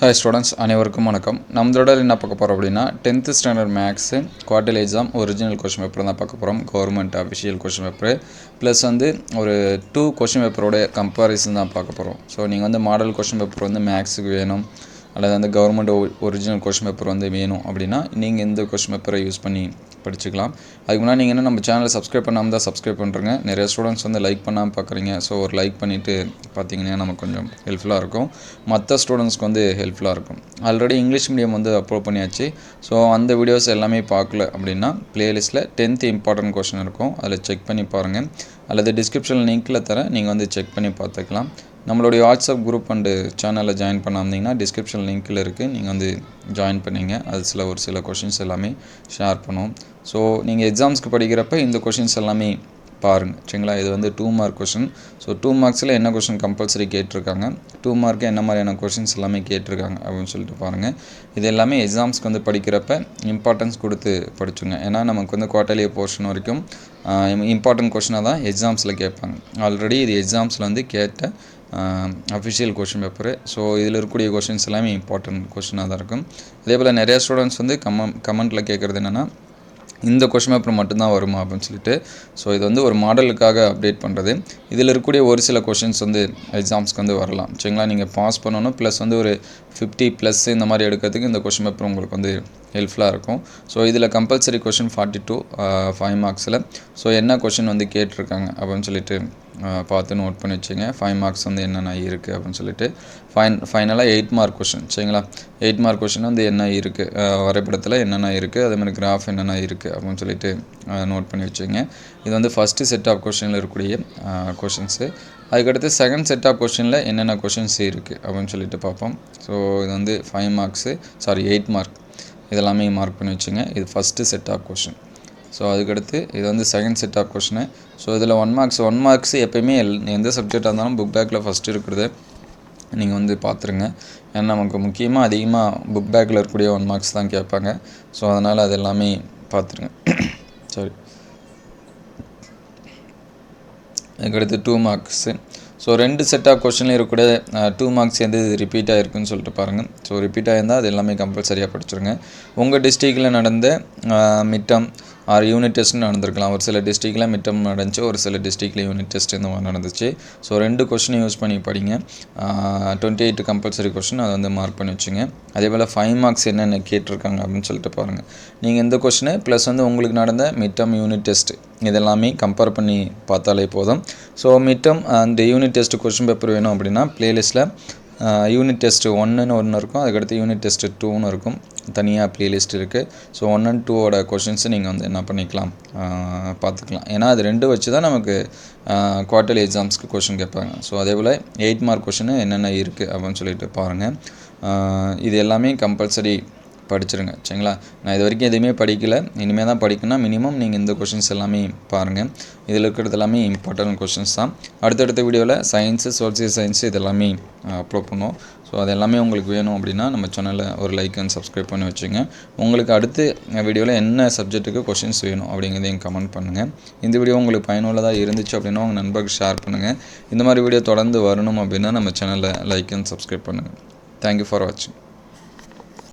Hi students, அனைவருக்கும் வணக்கம். நம்மளோட என்ன பார்க்க போகிறோம் அப்படின்னா 10th standard maths quarterly exam original question paper தான் பார்க்க போகிறோம். Government official question paper plus ஒரு 2 கொஷின் பேப்பரோட கம்பேரிசன் தான் பார்க்க போகிறோம். ஸோ நீங்கள் மாடல் கொஷின் பேப்பர் மேக்ஸுக்கு வேணும் அல்லது கவர்மெண்ட் ஒரிஜினல் கொஷின் பேப்பர் வேணும் அப்படின்னா நீங்கள் இந்த கொஷின் பேப்பரை யூஸ் பண்ணி படிச்சுக்கலாம். அதுக்கு முன்னாடி நீங்கள் நம்ம சேனலை சப்ஸ்கிரைப் பண்ணாமல் தான் சப்ஸ்கிரைப் பண்ணுறங்க. நிறைய ஸ்டூடெண்ட்ஸ் லைக் பண்ணாமல் பார்க்குறீங்க. ஸோ ஒரு லைக் பண்ணிவிட்டு பார்த்தீங்கன்னா நமக்கு கொஞ்சம் ஹெல்ப்ஃபுல்லாக இருக்கும். மற்ற ஸ்டூடெண்ட்ஸ்க்கு ஹெல்ப்ஃபுல்லாக இருக்கும். ஆல்ரெடி இங்கிலீஷ் மீடியம் அப்லோட் பண்ணியாச்சு. ஸோ அந்த வீடியோஸ் எல்லாமே பார்க்கல அப்படின்னா ப்ளேலிஸ்ட்டில் 10th இம்பார்ட்டன்ட் கொஷின் இருக்கும், அதில் செக் பண்ணி பாருங்கள். அல்லது டிஸ்கிரிப்ஷனில் லிங்க்கில் தரேன், நீங்கள் செக் பண்ணி பார்த்துக்கலாம். நம்மளுடைய வாட்ஸ்அப் குரூப் அண்டு சேனலில் ஜாயின் பண்ணாமல் டிஸ்கிரிப்ஷன் லிங்க்கில் இருக்குது, நீங்கள் ஜாயின் பண்ணிங்க. அது ஒரு சில கொஷின்ஸ் எல்லாமே ஷேர் பண்ணுவோம். ஸோ நீங்கள் எக்ஸாம்ஸ்க்கு படிக்கிறப்ப இந்த கொஷின்ஸ் எல்லாமே பாருங்கள், சரிங்களா? இது 2 மார்க் கொஷின். ஸோ 2 மார்க்ஸில் என்ன கொஷின் கம்பல்சரி கேட்டிருக்காங்க, 2 மார்க்கு என்ன மாதிரியான கொஷின்ஸ் எல்லாமே கேட்டிருக்காங்க அப்படின்னு சொல்லிட்டு பாருங்கள். இது எல்லாமே எக்ஸாம்ஸ்க்கு படிக்கிறப்ப இம்பார்ட்டன்ஸ் கொடுத்து படிச்சுங்க. ஏன்னா நமக்கு குவார்ட்டர்லி போர்ஷன் வரைக்கும் இம்பார்ட்டன்ட் கொஷினாக தான் எக்ஸாம்ஸில் கேட்பாங்க. ஆல்ரெடி இது எக்ஸாம்ஸில் கேட்ட அஃபிஷியல் கொஷின் பேப்பரு. ஸோ இதில் இருக்கக்கூடிய கொஷின்ஸ் எல்லாமே இம்பார்ட்டன்ட் கொஷினாக தான் இருக்கும். அதே போல் நிறையா ஸ்டூடெண்ட்ஸ் கமெண்ட்டில் கேட்குறது என்னென்னா, இந்த கொஷின் பேப்பர் மட்டும்தான் வருமா அப்படின்னு சொல்லிட்டு. ஸோ இது ஒரு மாடலுக்காக அப்டேட் பண்ணுறது. இதில் இருக்கக்கூடிய ஒரு சில கொஷின்ஸ் எக்ஸாம்ஸ்க்கு வரலாம், சரிங்களா? நீங்கள் பாஸ் பண்ணணும் ப்ளஸ் ஒரு 50+ இந்த மாதிரி எடுக்கிறதுக்கு இந்த கொஷின் பேப்பர் உங்களுக்கு ஹெல்ப்ஃபுல்லாக இருக்கும். ஸோ இதில் கம்பல்சரி கொஷின் 42 5 மார்க்ஸில். ஸோ என்ன கொஷின் கேட்டிருக்காங்க அப்படின்னு சொல்லிட்டு பார்த்து நோட் பண்ணி வச்சுங்க. 5 மார்க்ஸ் என்னென்ன இருக்குது அப்படின்னு சொல்லிட்டு. ஃபைனலாக 8 மார்க் கொஷின், சரிங்களா? 8 மார்க் கொஷின் என்ன இருக்குது, வரைபடத்தில் என்னென்ன இருக்குது, அதேமாதிரி கிராஃப் என்னென்ன இருக்குது அப்படின்னு சொல்லிட்டு நோட் பண்ணி வச்சுங்க. இது ஃபஸ்ட்டு செட் ஆஃப் கொஷினில் இருக்கக்கூடிய கொஷின்ஸு. அதுக்கடுத்து செகண்ட் செட் ஆஃப் கொஷினில் என்னென்ன கொஷின்ஸ் இருக்குது அப்படின்னு சொல்லிட்டு பார்ப்போம். ஸோ இது 5 மார்க்ஸு 8 மார்க் இதெல்லாமே மார்க் பண்ணி வச்சுங்க. இது first set of question. So அதுக்கடுத்து இது second set of question. So இதில் 1 மார்க்ஸ் எப்போயுமே எந்த சப்ஜெக்டாக இருந்தாலும் புக் பேக்கில் ஃபஸ்ட்டு இருக்கிறது நீங்கள் பார்த்துருங்க. ஏன்னா நமக்கு முக்கியமாக அதிகமாக புக் பேக்கில் இருக்கக்கூடிய 1 மார்க்ஸ் தான் கேட்பாங்க. ஸோ அதனால் அது எல்லாமே பார்த்துருங்க. சரி, அதுக்கடுத்து 2 மார்க்ஸு. ஸோ 2 செட் ஆஃப் கொஷினில் இருக்கக்கூடிய 2 மார்க்ஸ் ரிப்பீட் ஆகிருக்குன்னு சொல்லிட்டு பாருங்கள். ஸோ ரிப்பீட் ஆகிருந்தால் அது எல்லாமே கம்பல்சரியாக படிச்சுருங்க. உங்கள் டிஸ்ட்ரிக்டில் நடந்த மிட்டம் ஆர் யூனிட் டெஸ்ட்னு நடந்திருக்கலாம். ஒரு சில டிஸ்ட்ரிக்டில் மிட்டம் நடந்துச்சு, ஒரு சில டிஸ்ட்ரிக்டில் யூனிட் டெஸ்ட் இந்த மாதிரி நடந்துச்சு. ஸோ 2 கொஷினை யூஸ் பண்ணி படிங்க. 28 கம்பல்சரி கொஷின் அதை மார்க் பண்ணி வச்சுங்க. அதே போல் 5 மார்க்ஸ் என்னென்ன கேட்டிருக்காங்க அப்படின்னு சொல்லிட்டு பாருங்கள். நீங்கள் இந்த கொஷினை ப்ளஸ் உங்களுக்கு நடந்த மிட்டம் யூனிட் டெஸ்ட் இதெல்லாமே கம்பேர் பண்ணி பார்த்தாலே போதும். ஸோ மிட்டம் அந்த யூனிட் டெஸ்ட் கொஷின் பேப்பர் வேணும் அப்படின்னா ப்ளேலிஸ்ட்டில் யூனிட் டெஸ்ட் 1ன்னு ஒன்று இருக்கும், அதுக்கடுத்து யூனிட் டெஸ்ட் 2ன்னு இருக்கும், தனியாக ப்ளேலிஸ்ட் இருக்குது. ஸோ 1 and 2ஓட கொஷின்ஸு நீங்கள் என்ன பண்ணிக்கலாம், பார்த்துக்கலாம். ஏன்னா அது 2 வச்சு தான் நமக்கு குவார்ட்டர்லி எக்ஸாம்ஸ்க்கு கொஷின் கேட்பாங்க. ஸோ அதே போல் 8 மார்க் கொஷின் என்னென்ன இருக்குது அப்படின்னு சொல்லிட்டு பாருங்கள். இது எல்லாமே கம்பல்சரி படிச்சிருங்க, சரிங்களா? நான் இது வரைக்கும் எதுவுமே படிக்கலை, இனிமேல் தான் படிக்கணும்னா மினிமம் நீங்கள் இந்த கொஷின்ஸ் எல்லாமே பாருங்கள். இதில் இருக்கிறது எல்லாமே இம்பார்ட்டன்ட் கொஷின்ஸ் தான். அடுத்தடுத்த வீடியோவில் சயின்ஸு, சோசியல் சயின்ஸு இதெல்லாமே அப்லோட் பண்ணுவோம். ஸோ அது எல்லாமே உங்களுக்கு வேணும் அப்படின்னா நம்ம சேனலில் ஒரு லைக் அண்ட் சப்ஸ்கிரைப் பண்ணி வச்சுங்க. உங்களுக்கு அடுத்த வீடியோவில் என்ன சப்ஜெக்ட்டுக்கு கொஷின்ஸ் வேணும் அப்படிங்கிறதையும் கமெண்ட் பண்ணுங்கள். இந்த வீடியோ உங்களுக்கு பயனுள்ளதாக இருந்துச்சு அப்படின்னா உங்கள் நண்பர்களுக்கு ஷேர் பண்ணுங்கள். இந்த மாதிரி வீடியோ தொடர்ந்து வரணும் அப்படின்னா நம்ம சேனலில் லைக் அண்ட் சப்ஸ்கிரைப் பண்ணுங்கள். தேங்க்யூ ஃபார் வாட்சிங்.